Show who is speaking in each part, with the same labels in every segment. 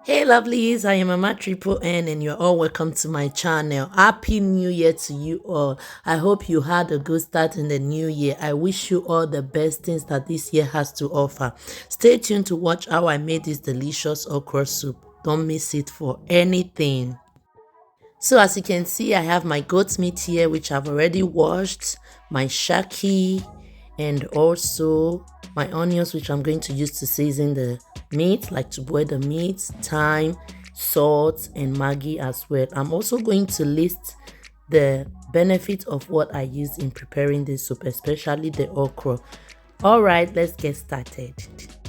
Speaker 1: Hey lovelies, I am Mama Triple N and you're all welcome to my channel. Happy New Year to you all. I hope you had a good start in the new year. I wish you all the best things that this year has to offer. Stay tuned to watch how I made this delicious okra soup. Don't miss it for anything. So as you can see, I have my goat meat here which I've already washed, my shaki, and also my onions which I'm going to use to season the meat, like to boil the meat, thyme, salt, and Maggi as well. I'm also going to list the benefit of what I use in preparing this soup, especially the okra. All right, let's get started.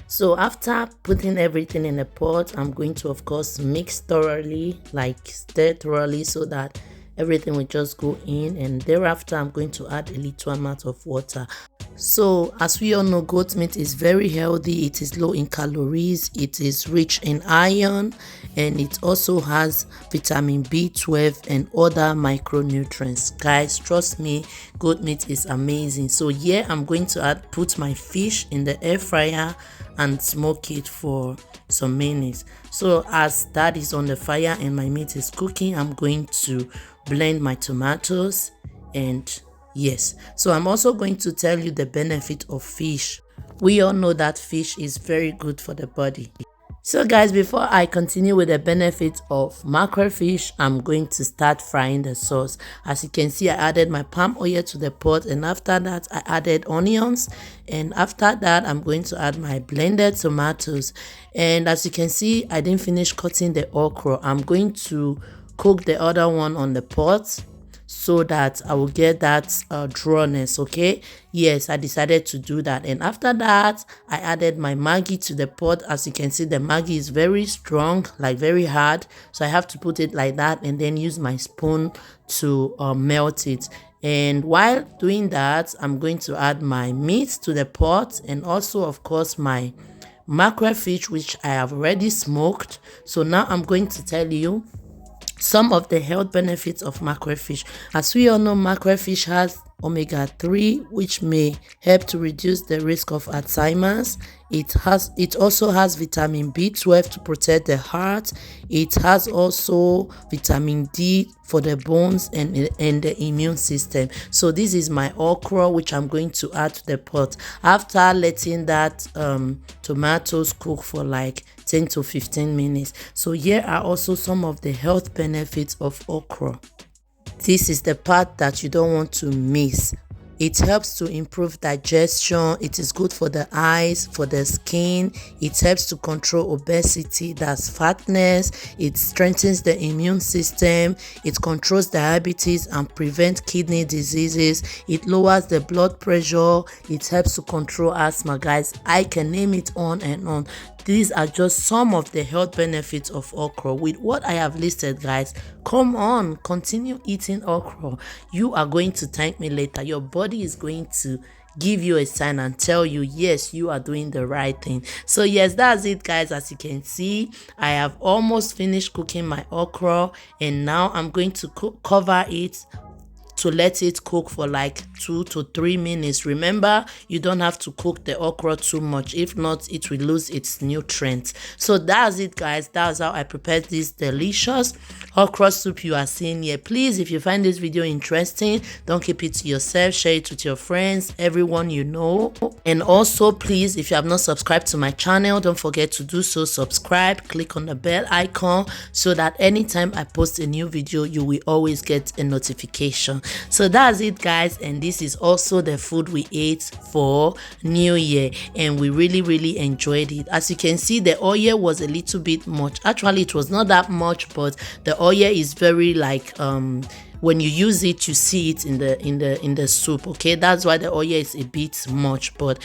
Speaker 1: So after putting everything in a pot, I'm going to of course mix thoroughly, like stir thoroughly so that everything will just go in, and thereafter I'm going to add a little amount of water. So as we all know, goat meat is very healthy. It is low in calories, it is rich in iron, and it also has vitamin B12 and other micronutrients. Guys, trust me, goat meat is amazing. So here I'm going to put my fish in the air fryer and smoke it for some minutes. So as that is on the fire and my meat is cooking, I'm going to blend my tomatoes, and yes, so I'm also going to tell you the benefit of fish. We all know that fish is very good for the body. So guys, before I continue with the benefits of mackerel fish, I'm going to start frying the sauce. As you can see, I added my palm oil to the pot, and after that I added onions, and after that I'm going to add my blended tomatoes. And as you can see, I didn't finish cutting the okra. I'm going to cook the other one on the pot so that I will get that drawness. Okay, yes, I decided to do that, and after that I added my Maggi to the pot. As you can see, the Maggi is very strong, like very hard, so I have to put it like that and then use my spoon to melt it. And while doing that, I'm going to add my meat to the pot, and also of course my mackerel fish which I have already smoked. So now I'm going to tell you some of the health benefits of mackerel fish. As we all know, mackerel fish has omega-3, which may help to reduce the risk of Alzheimer's. It also has vitamin B12 to protect the heart. It has also vitamin D for the bones and the immune system. So this is my okra which I'm going to add to the pot after letting that tomatoes cook for like 10 to 15 minutes. So here are also some of the health benefits of okra. This is the part that you don't want to miss. It helps to improve digestion. It is good for the eyes, for the skin. It helps to control obesity, that's fatness. It strengthens the immune system. It controls diabetes and prevents kidney diseases. It lowers the blood pressure. It helps to control asthma. Guys, I can name it on and on. These are just some of the health benefits of okra. With what I have listed, guys, come on, continue eating okra. You are going to thank me later. Your body is going to give you a sign and tell you, yes, you are doing the right thing. So yes, that's it, guys. As you can see, I have almost finished cooking my okra, and now I'm going to cover it to let it cook for like 2 to 3 minutes. Remember, you don't have to cook the okra too much, if not it will lose its nutrients. So that's it, guys. That's how I prepared this delicious okra soup you are seeing here. Please, if you find this video interesting, don't keep it to yourself, share it with your friends, everyone you know. And also, please, if you have not subscribed to my channel, don't forget to do so. Subscribe, click on the bell icon so that anytime I post a new video, you will always get a notification. So that's it, guys, and this is also the food we ate for New Year, and we really enjoyed it. As you can see, the oil was a little bit much. Actually, it was not that much, but the oil is very like when you use it, you see it in the soup. Okay, that's why the oil is a bit much, but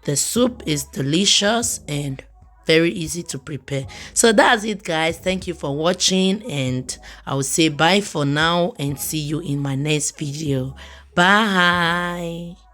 Speaker 1: the soup is delicious and very easy to prepare. So that's it, guys. Thank you for watching, and I will say bye for now and see you in my next video. Bye.